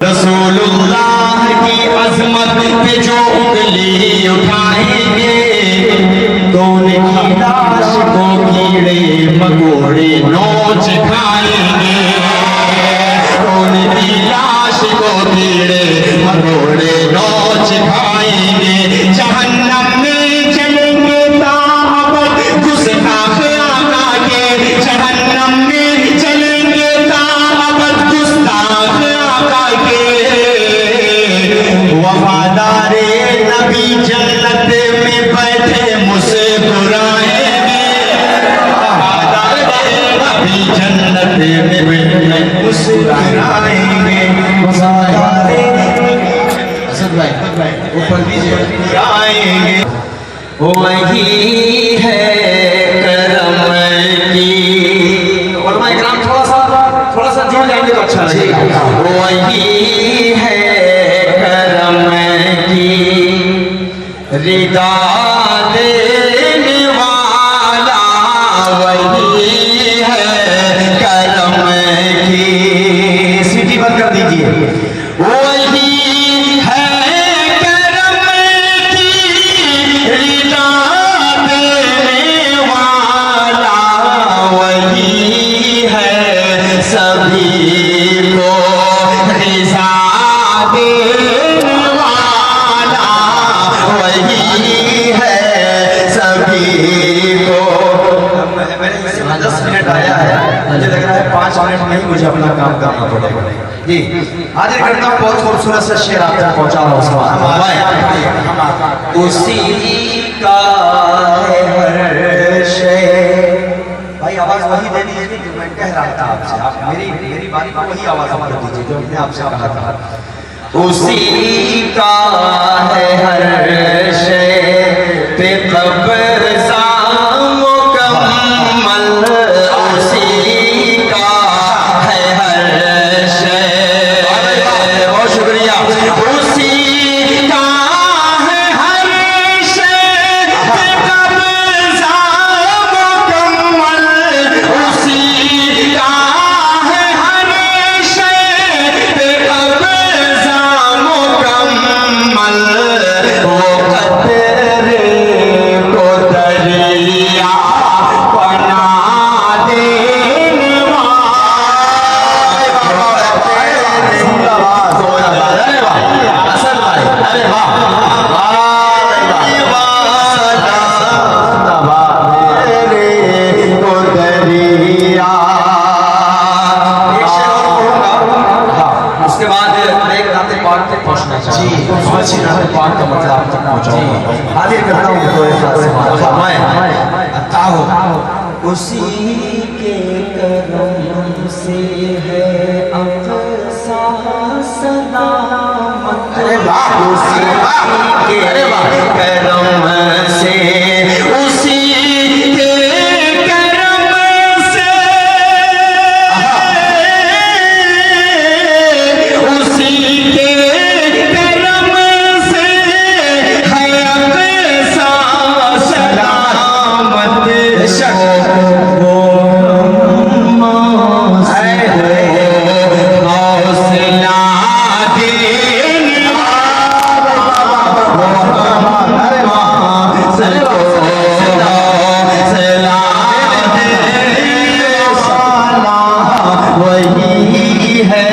रसूलुल्लाह की अजमत पे जो उंगली उठाएंगे तो उनकी लाश को कीड़े मकोड़े नोच खाएंगे, उनकी लाश को कीड़े मकोड़े नोच खाएंगे। जहन्नम में चलेंगे ताअबद गुस्ताख आका के, जहन्नम में चलेंगे ताअबद गुस्ताख आका के। वफादारे नबी जन्नत में बैठे मुस्कुराएंगे, वफादारे नबी जन्नत में बैठे मुस्कुराएंगे। वफादारे असद भाई ऊपर दीजिए आएंगे। वही है करम की, उलमा इकराम थोड़ा सा जोड़ जाएंगे तो अच्छा लगेगा। वही है रिदा देने वाला, वही है करम की। सीटी बंद कर दीजिए। वही है करम की, रिदा देने वाला, वही है सभी को रिजा देने वाला, वही है सभी को। 10 मिनट आया है, मुझे लग रहा है 5 मिनट में ही मुझे अपना काम करना पड़ेगा जी। हाजिर करता हूँ, बहुत खूबसूरत से शेर आप तक पहुँचा रहा हूँ। उसी का है हर शे। भाई आवाज वही देनी है जो मैं कह रहा था आपसे, आप मेरी बात को वही आवाज आप कर दीजिए जो मैंने आपसे कहा था। उसी का है हर शे पे कब्ज़ा मुकम्मल, उसी का है हर शे। बहुत शुक्रिया। उसी का है हर शे पे कब्ज़ा मुकम्मल, उसी का है हर शे पे कब्ज़ा मुकम्मल। वो खतरे को दरिया बना देने उसके बाद एक नाते पाक तक पहुंचना चाहिए। बहुत ही नाते पाक का मतलब आप तक पहुंचाऊंगा। हाजिर करता हूँ उसी के करम से है अक़सा सलामत, उसी के करम से, उसी के करम से, उसी के करम से है अक़सा सलामत। वो हौसला देने वही है।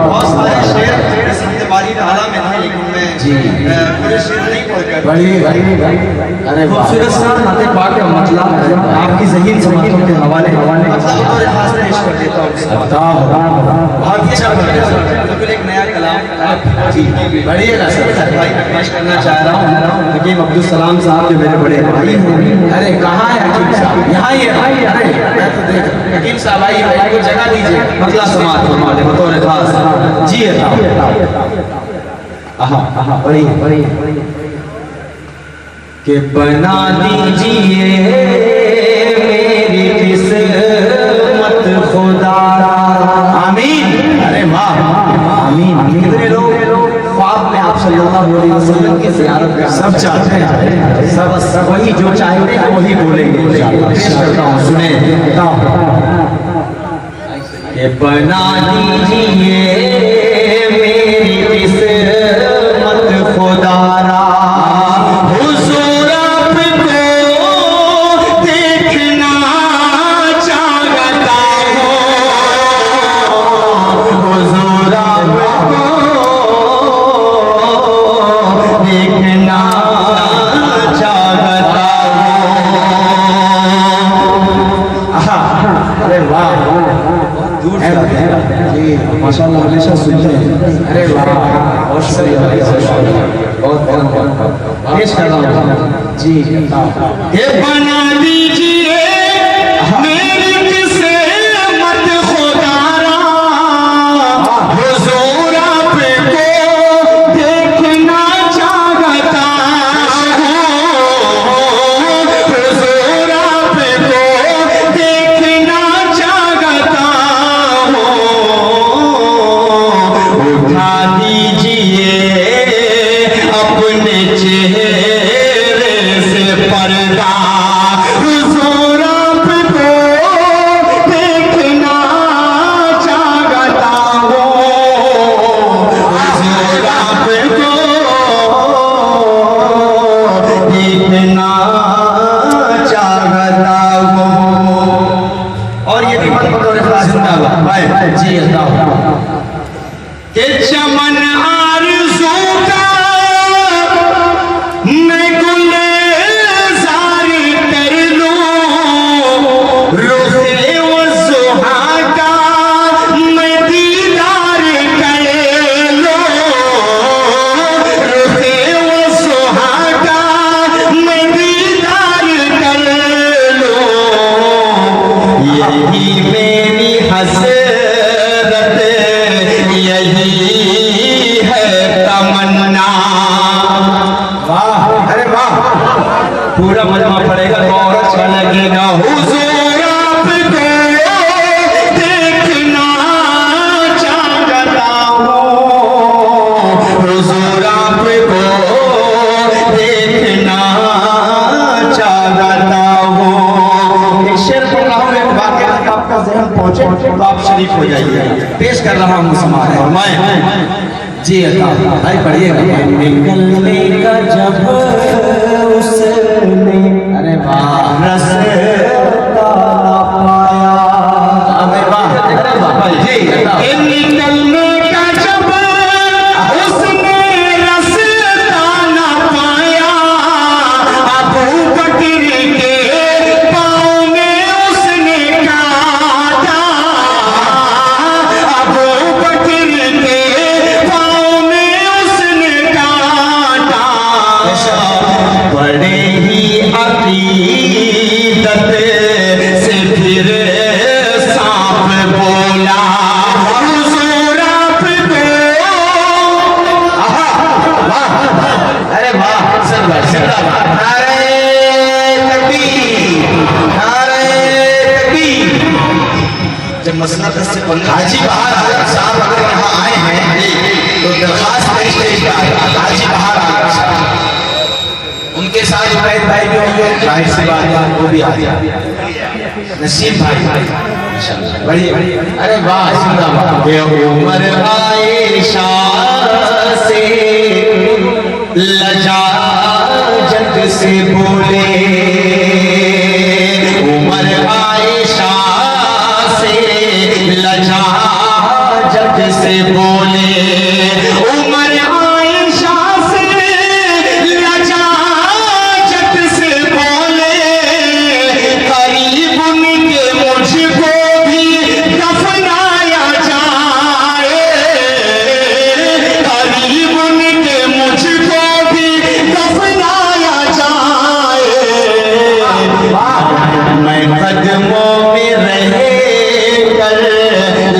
बहुत सारे शेर सत्यवादी धारा में है, लेकिन मैं पूरे शेर नहीं पढ़कर खूबसूरत सा नाते पाक का मतलब आपकी ज़हीन समझों के हवाले पेश कर देता हूँ। बहुत अच्छा बिल्कुल एक नया कलाम जी बढ़िएगा सर। भाई पेश करना चाह रहा हूँ हकीम अब्दुल सलाम साहब जो मेरे बड़े भाई हैं। अरे कहाँ है हकीम साहब? यहाँ ही है। अरे मैं तो देख हकीम साहब आइए, भाई को जगह दीजिए, मतलब समाज हमारे बतौर खास जी के बना दीजिए मेरी किस्मत खुदा। आमीन। अरे वाह आमीन। कितने लोग ख्वाब में आप सल्लल्लाहु अलैहि वसल्लम की ज़ियारत का सब चाहते हैं, सब वही जो चाहते हैं वही बोलेंगे। पेश करता हूँ, सुने। के बना दीजिए मेरी किस्मत खुदारा, हुजूर आपको देखना चाहता हूँ, हुजूर आपको देखना चाहता हूँ। अरे वाह, दूर से जी माशाल्लाह, हमेशा सुनते हैं। अरे वाह, बहुत शुक्रिया, बहुत पेश कर रहा हूँ जी। ये बना दीजिए मेरी किस्मत खुदारा, हुजूर आपको देखना चाहता हूँ, हुजूर आपको देखना चाहता हूँ। उठा दीजिए अपने चेहरे से पर्दा, हुजूर आपको देखना चाहता हूँ, हुजूर आपको देखना चाहता हूँ। और ये भी मत पकड़ो जिंदाबाद भाई जी, अल्लाह के चमन आरज़ू का मैं गुलज़ार कर लूं, रुख़े वज़ुहा का मैं दीदार कर लूं, रुख़े वज़ुहा का मैं दीदार कर लूं। यही मेरी हसरत, यही है तमन्ना। वाह, अरे वाह, पूरा मजमा पड़ेगा तो और अच्छा लगेगा। हुजूर आपको देखना चाहता हूँ, हुजूर आपको देखना चाहता हूँ। एक शेर पढ़ रहा हूँ, एक वाक़या आपका ज़हन पहुँचे तो आप शरीफ हो जाइए। पेश कर रहा हूँ समाज मैं जी, अल्लाह भाई पढ़िएगा। निकलने का जब उसने, अरे वाह, रास्ता पाया, अरे वाह, अरे वाह भाई जी, निकलने का जब उसने रास्ता ना पाया, अबू बकर के पाँव में उसने काटा, अबू बकर के पाँव में उसने काटा, बड़े ही अकीदत से फिर सांप बोला, हुजूर आपको, अरे वाह, जिंदाबाद, नारे तकबीर, नारे तकबीर। जब मसला से हाजी बहार आलम साहब अगर यहाँ आए हैं तो दरखास्त पेश हाजी बहार आलम साहब, उनके साथ जुनैद भाई भी होंगे, जाहिर सी बात है वो भी आ जाए, नसीम भाई बढ़िया, अरे वाह, जिंदाबाद। उमर आयशा से लजाजत से बोले, उमर आयशा से लजाजत से बोले, उमर आयशा से लजाजत से बोले, करीब उनके मुझको भी दफनाया जाए, करीब उनके मुझको भी दफनाया जाए, मैं कदमों में रह कर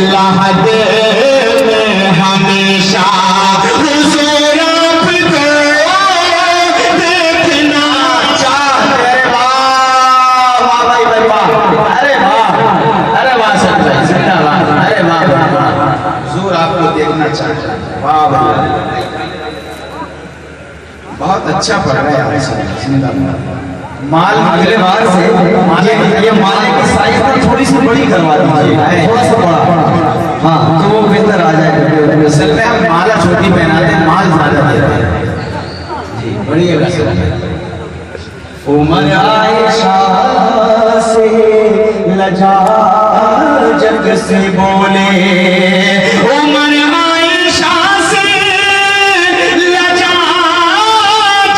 लहद में हमेशा, हुजूर आपको देखना चाहते। वाह वाह भाई वाह, अरे वाह, अरे वाह सर भाई, जिंदाबाद, अरे वाह, हुजूर आपको देखना चाहते। वाह वाह, बहुत अच्छा पढ़ रहे हैं आप, जिंदाबाद। माल अगले बार से ये माले की साइज थोड़ी सी बड़ी करवा दीजिए, थोड़ा सा बड़ा। हाँ तो वो बेहतर आ जाएगा। असल में हम माला छोटी पहनाते हैं, माल ज्यादा देते हैं जी। बढ़िएगा सर। उमर आयशा से लजा जग से बोले, उमर आयशा से लजा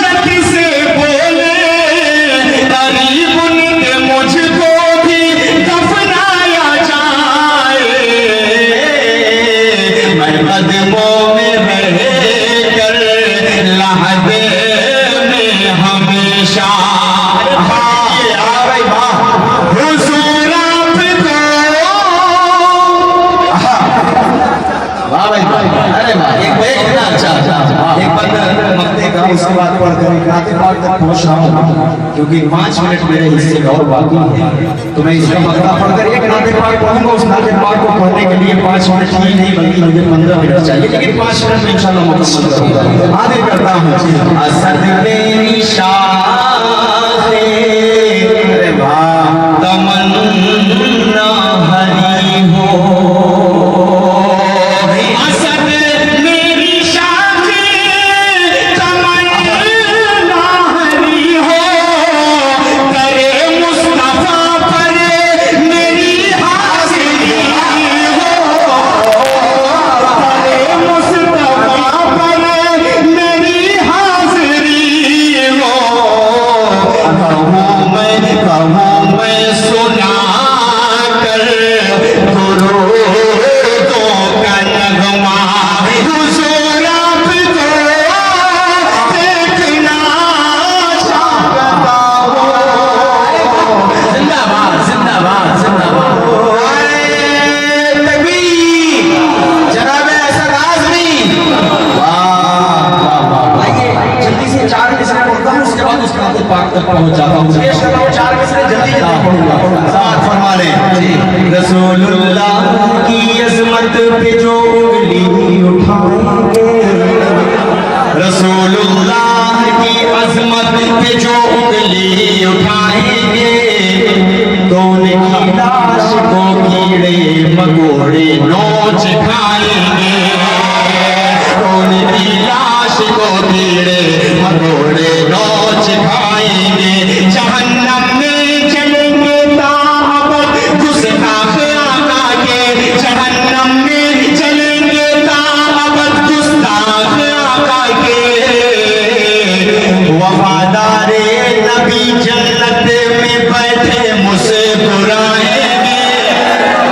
जग से बोले, करीब उनके मुझको भी दफनाया जाए, मैं कदमों में रह कर लहदे में हमेशा इसके बाद पढ़कर नाते पाक तक पहुंच रहा हूँ, क्योंकि 5 मिनट मेरे हिस्से का और बाकी है। तो मैं इसका मकता पढ़कर एक नाते पाक पढ़ूंगा। उस नाते पाक को पढ़ने के लिए 5 मिनट ही नहीं बल्कि मुझे 15 मिनट चाहिए, लेकिन 5 मिनट में इंशाल्लाह मुकम्मल करूंगा। हाजिर करता हूँ। असद मेरी शाहे, अरे वाह, तमन्ना हरी हो, पहुंच जाता हूँ। 4 मिसरे जल्दी पढ़ूंगा, साथ फरमा लें। रसूलुल्लाह की अज़मत पे जो उंगली उठाएंगे, रसूलुल्लाह की अज़मत पे जो उंगली उठाएंगे, तो उनकी लाश को कीड़े मकोड़े नोच खाएंगे, तो उनकी लाश को कीड़े मकोड़े नोच खाएंगे। जहन्नम में जलेंगे ताअबद गुस्ताख आका के, जहन्नम में जलेंगे ताअबद गुस्ताख आका के, वफादारे नबी जन्नत में बैठे मुस्कुराएंगे,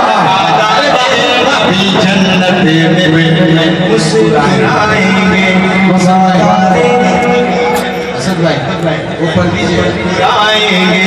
वफादारे नबी जन्नत में बैठे मुस्कुराएंगे, वफादारे ऊपर दीजिए आएंगे।